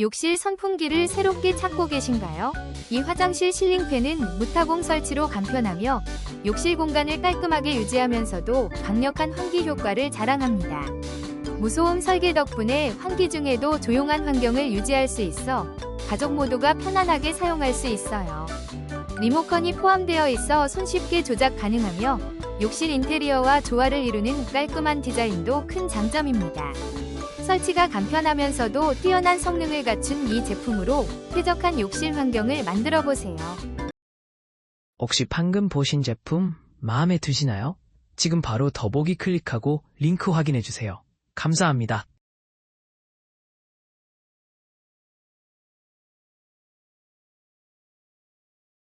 욕실 선풍기를 새롭게 찾고 계신가요? 이 화장실 실링팬은 무타공 설치로 간편하며 욕실 공간을 깔끔하게 유지하면서도 강력한 환기 효과를 자랑합니다. 무소음 설계 덕분에 환기 중에도 조용한 환경을 유지할 수 있어 가족 모두가 편안하게 사용할 수 있어요. 리모컨이 포함되어 있어 손쉽게 조작 가능하며 욕실 인테리어와 조화를 이루는 깔끔한 디자인도 큰 장점입니다. 설치가 간편하면서도 뛰어난 성능을 갖춘 이 제품으로 쾌적한 욕실 환경을 만들어 보세요. 혹시 방금 보신 제품 마음에 드시나요? 지금 바로 더보기 클릭하고 링크 확인해 주세요. 감사합니다.